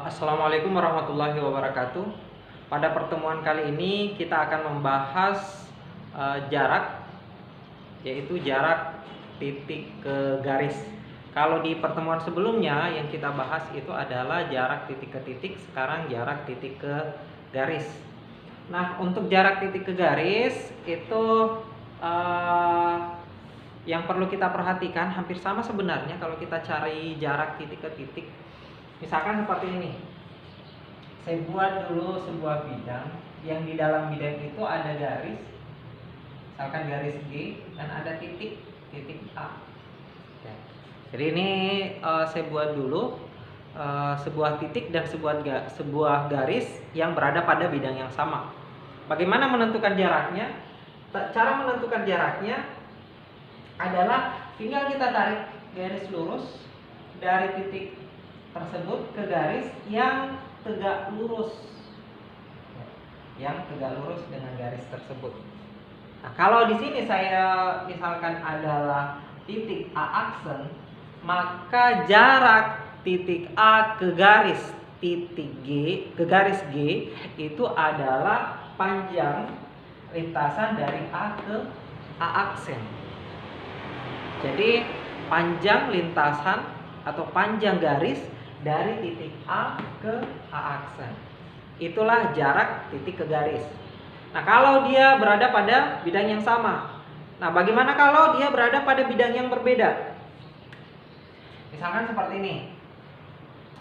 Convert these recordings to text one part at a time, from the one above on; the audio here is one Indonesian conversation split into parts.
Assalamualaikum warahmatullahi wabarakatuh. Pada pertemuan kali ini kita akan membahas jarak, yaitu jarak titik ke garis. Kalau di pertemuan sebelumnya yang kita bahas itu adalah jarak titik ke titik, sekarang jarak titik ke garis. Nah, untuk jarak titik ke garis itu yang perlu kita perhatikan hampir sama sebenarnya kalau kita cari jarak titik ke titik. Misalkan seperti ini. Saya buat dulu sebuah bidang yang di dalam bidang itu ada garis, misalkan garis G, dan ada titik A. Oke. Jadi ini saya buat dulu sebuah titik dan sebuah garis yang berada pada bidang yang sama. Bagaimana menentukan jaraknya? Cara menentukan jaraknya adalah tinggal kita tarik garis lurus dari titik tersebut ke garis yang tegak lurus, dengan garis tersebut. Nah, kalau di sini saya misalkan adalah titik A aksen, maka jarak titik A ke garis titik G, ke garis G itu adalah panjang lintasan dari A ke A aksen. Jadi panjang lintasan atau panjang garis dari titik A ke A aksen. Itulah jarak titik ke garis. Nah, kalau dia berada pada bidang yang sama. Nah, bagaimana kalau dia berada pada bidang yang berbeda? Misalkan seperti ini.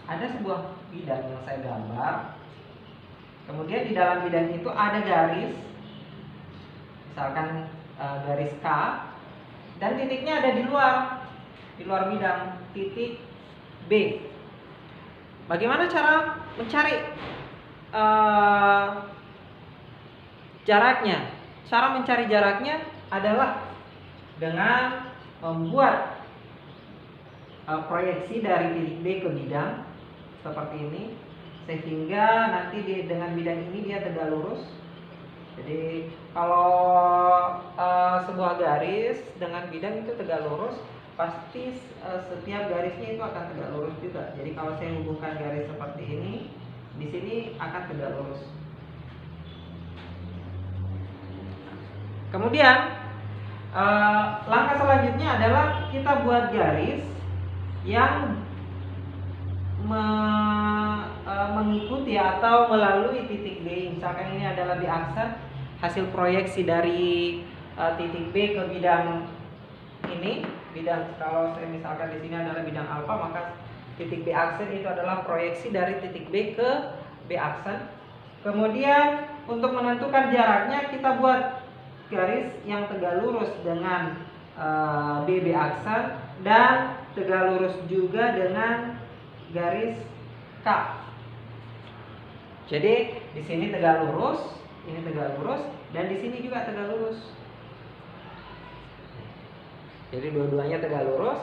Ada sebuah bidang yang saya gambar. Kemudian di dalam bidang itu ada garis. Misalkan garis K, dan titiknya ada di luar bidang, titik B. Bagaimana cara mencari jaraknya? Cara mencari jaraknya adalah dengan membuat proyeksi dari titik B ke bidang seperti ini, sehingga nanti dengan bidang ini dia tegak lurus. Jadi kalau sebuah garis dengan bidang itu tegak lurus, pasti setiap garisnya itu akan tegak lurus juga. Jadi kalau saya hubungkan garis seperti ini, di sini akan tegak lurus. Kemudian langkah selanjutnya adalah kita buat garis yang mengikuti atau melalui titik B. Misalkan ini adalah B aksen, hasil proyeksi dari titik B ke bidang ini. Kalau saya misalkan di sini adalah bidang alfa, maka titik B aksen itu adalah proyeksi dari titik B ke B aksen. Kemudian untuk menentukan jaraknya kita buat garis yang tegak lurus dengan B aksen dan tegak lurus juga dengan garis K. Jadi di sini tegak lurus, ini tegak lurus, dan di sini juga tegak lurus. Jadi dua-duanya tegak lurus.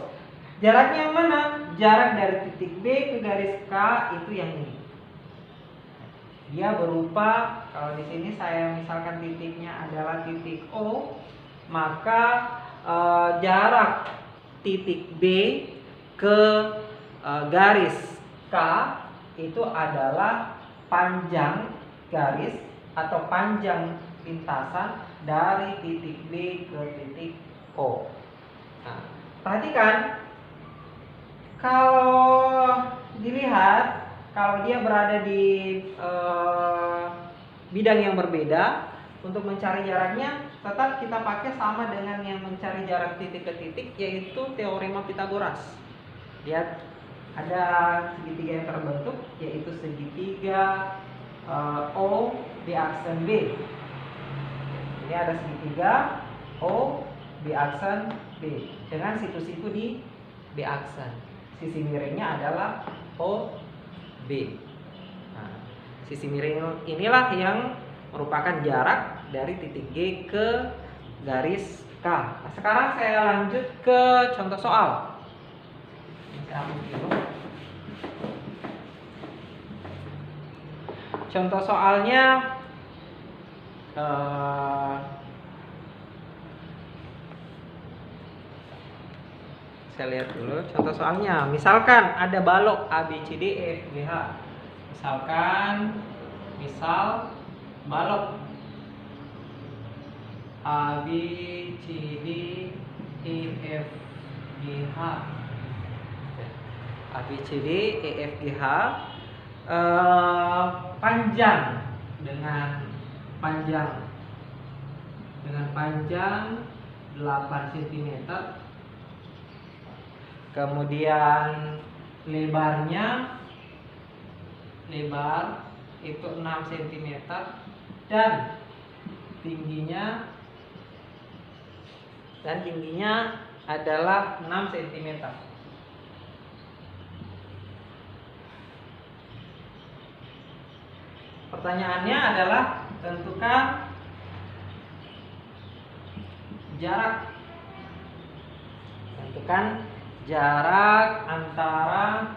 Jaraknya yang mana? Jarak dari titik B ke garis K itu yang ini. Dia berupa, kalau di sini saya misalkan titiknya adalah titik O, maka jarak titik B ke garis K itu adalah panjang garis atau panjang lintasan dari titik B ke titik O. Nah, perhatikan, kalau dilihat, kalau dia berada di bidang yang berbeda, untuk mencari jaraknya tetap kita pakai sama dengan yang mencari jarak titik ke titik, yaitu teorema Pitagoras. Lihat, ada segitiga yang terbentuk, yaitu segitiga O B aksen B. Ini ada segitiga O B aksen B dengan siku-siku di B aksen. Sisi miringnya adalah OB. Nah, sisi miring inilah yang merupakan jarak dari titik G ke garis K. Nah, sekarang saya lanjut ke contoh soal. Contoh soalnya saya lihat dulu contoh soalnya. Misalkan ada balok A B C D E F G H. misal balok A B C D E F G H. A B C D E F G H, panjang dengan panjang 8 cm. Kemudian lebar itu 6 cm dan tingginya adalah 6 cm. Pertanyaannya adalah tentukan jarak antara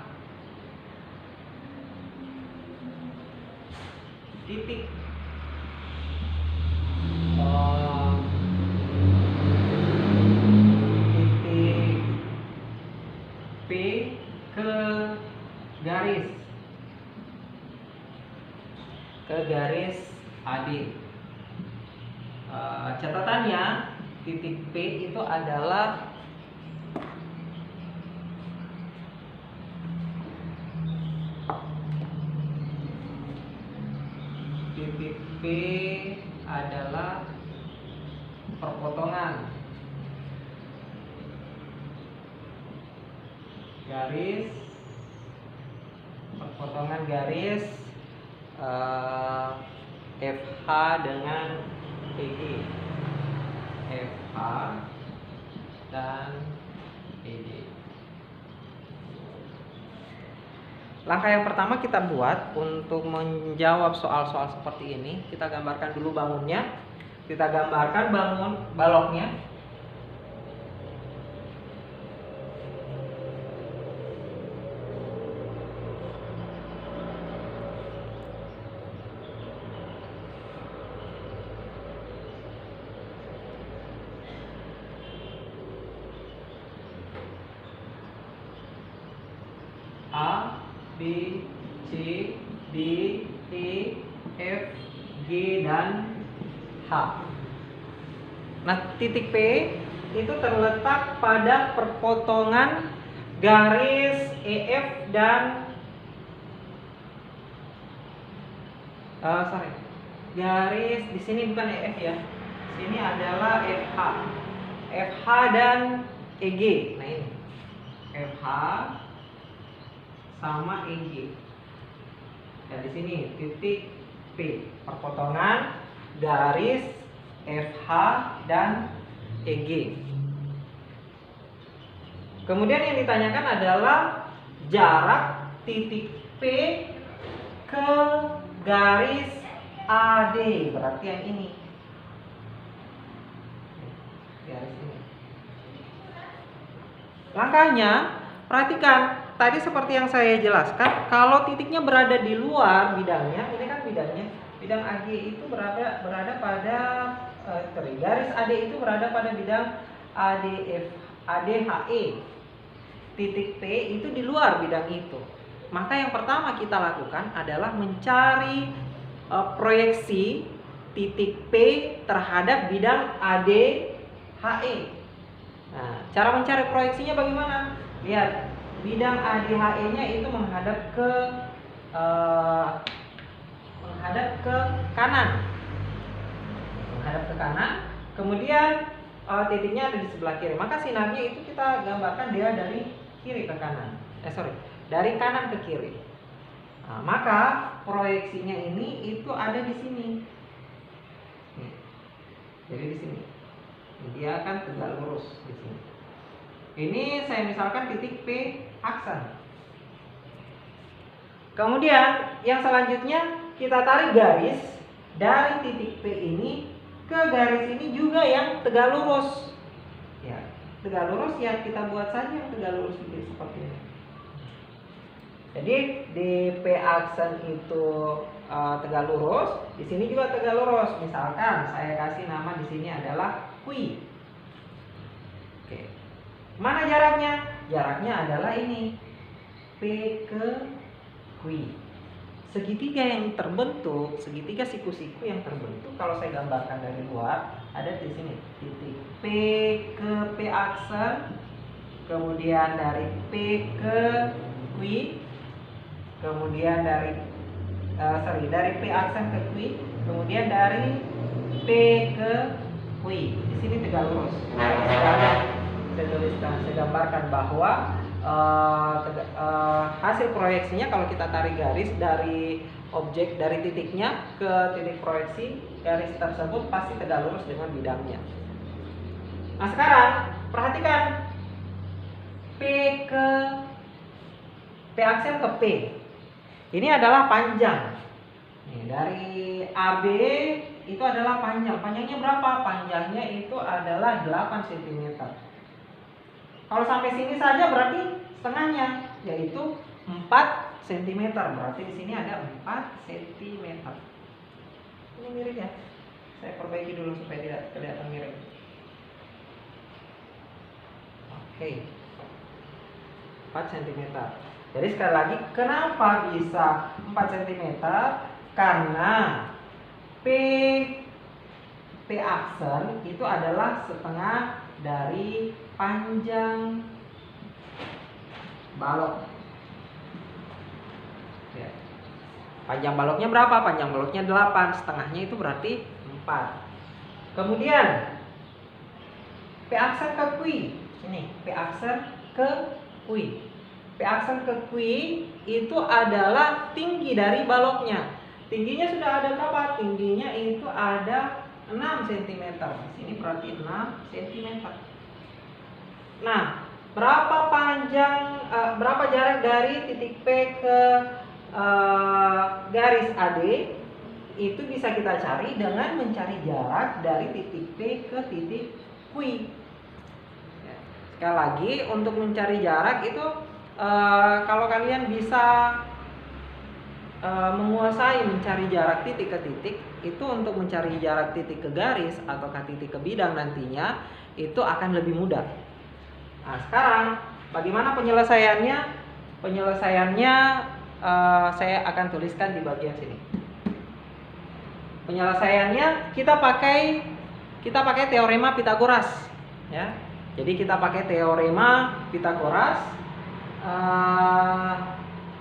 titik P ke garis AD. Catatannya, titik P itu adalah perpotongan garis FH dengan EG. FH dan EG. Langkah yang pertama kita buat untuk menjawab soal-soal seperti ini, kita gambarkan dulu bangunnya. Kita gambarkan baloknya. A, B, C, D, E, F, G, dan H. Nah, titik P itu terletak pada perpotongan garis EF dan garis di sini bukan EF ya. Sini adalah FH. FH dan EG. Nah, ini FH sama EG. Dan di sini titik P, perpotongan garis FH dan EG. Kemudian yang ditanyakan adalah jarak titik P ke garis AD, berarti yang ini. Garis ini. Langkahnya, perhatikan. Tadi seperti yang saya jelaskan, kalau titiknya berada di luar bidangnya, ini kan bidang AG itu berada pada garis AD itu berada pada bidang ADHE. Titik P itu di luar bidang itu. Maka yang pertama kita lakukan adalah mencari proyeksi titik P terhadap bidang ADHE. Nah, cara mencari proyeksinya bagaimana? Lihat. Bidang ADHE-nya itu menghadap ke kanan. Kemudian titiknya ada di sebelah kiri. Maka sinarnya itu kita gambarkan dia dari kiri ke kanan. Dari kanan ke kiri. Nah, maka proyeksinya ini itu ada di sini. Nih. Jadi di sini. Dia akan tegak lurus di sini. Ini saya misalkan titik P aksen. Kemudian yang selanjutnya kita tarik garis dari titik P ini ke garis ini juga yang tegak lurus. Ya, tegak lurus ya kita buat saja yang tegak lurus seperti ini. Jadi di P aksen itu tegak lurus, di sini juga tegak lurus. Misalkan saya kasih nama di sini adalah Q. Oke. Mana jaraknya? Jaraknya adalah ini, P ke Q. segitiga yang terbentuk, segitiga siku-siku yang terbentuk, kalau saya gambarkan dari luar, ada di sini titik P ke P aksen, kemudian dari P ke Q, kemudian dari P aksen ke Q, kemudian dari P ke Q. Di sini tegak lurus. Saya tuliskan, saya gambarkan bahwa hasil proyeksinya kalau kita tarik garis dari objek, dari titiknya ke titik proyeksi, garis tersebut pasti tegak lurus dengan bidangnya. Nah sekarang perhatikan P aksen ke P. Ini adalah panjang. Nih, dari AB itu adalah panjang. Panjangnya berapa? Panjangnya itu adalah 8 cm. Kalau sampai sini saja berarti setengahnya, yaitu 4 cm. Berarti di sini ada 4 cm. Ini mirip ya. Saya perbaiki dulu supaya tidak kelihatan mirip. Oke. 4 cm. Jadi sekali lagi, kenapa bisa 4 cm? Karena P aksen itu adalah setengah dari panjang balok. Ya. Panjang baloknya berapa? Panjang baloknya 8, setengahnya itu berarti 4. Kemudian P aksen ke Q. Ini P aksen ke Q. P aksen ke Q itu adalah tinggi dari baloknya. Tingginya sudah ada berapa? Tingginya itu ada 6 cm. Di sini berarti 6 cm. Nah, berapa jarak dari titik P ke garis AD? Itu bisa kita cari dengan mencari jarak dari titik P ke titik Q. Sekali lagi, untuk mencari jarak itu kalau kalian bisa menguasai mencari jarak titik ke titik, itu untuk mencari jarak titik ke garis atau ke titik ke bidang nantinya itu akan lebih mudah. Nah sekarang bagaimana penyelesaiannya? Penyelesaiannya saya akan tuliskan di bagian sini. Penyelesaiannya kita pakai teorema Pitagoras, ya. Jadi kita pakai teorema Pitagoras.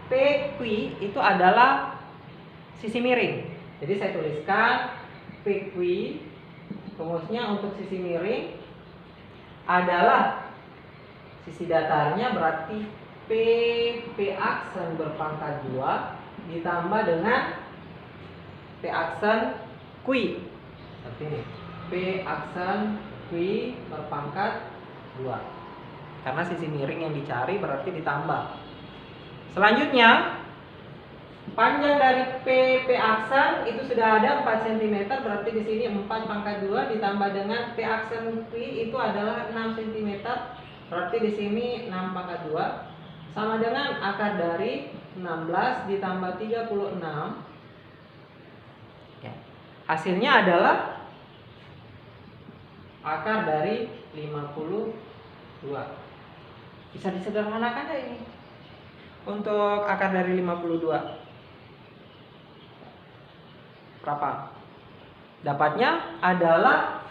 PQ itu adalah sisi miring. Jadi saya tuliskan PQ, rumusnya untuk sisi miring adalah sisi datarnya berarti P aksen berpangkat 2 ditambah dengan P aksen Q. Seperti ini. P aksen Q berpangkat 2. Karena sisi miring yang dicari berarti ditambah. Selanjutnya, panjang dari P aksen itu sudah ada 4 cm, berarti di sini 4 pangkat 2 ditambah dengan P aksen Q itu adalah 6 cm, berarti di sini 6 pangkat 2 sama dengan akar dari 16 ditambah 36. Ya. Hasilnya adalah akar dari 52. Bisa disederhanakan ya ini. Untuk akar dari 52 berapa? Dapatnya adalah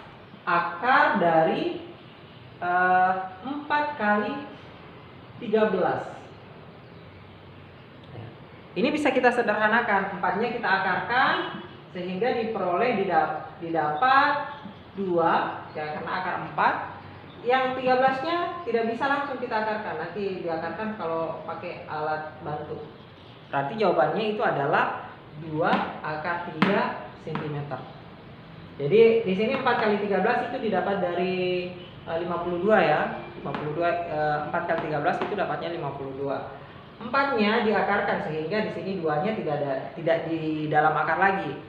akar dari 4 kali 13. Ini bisa kita sederhanakan. 4-nya kita akarkan sehingga diperoleh didapat 2 ya, karena akar 4. Yang 13-nya tidak bisa langsung kita akarkan, nanti diakarkan kalau pakai alat bantu. Berarti jawabannya itu adalah 2 akar 3 cm. Jadi di sini 4 kali 13 itu didapat dari 52 ya. 4 kali 13 itu dapatnya 52. 4-nya diakarkan sehingga di sini 2-nya tidak di dalam akar lagi.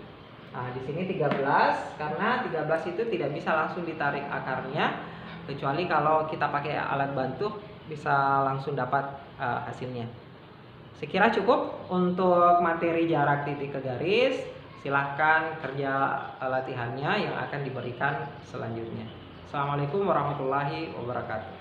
Nah, di sini 13 karena 13 itu tidak bisa langsung ditarik akarnya. Kecuali kalau kita pakai alat bantu bisa langsung dapat hasilnya. Sekira cukup untuk materi jarak titik ke garis. Silahkan kerja latihannya yang akan diberikan selanjutnya. Assalamualaikum warahmatullahi wabarakatuh.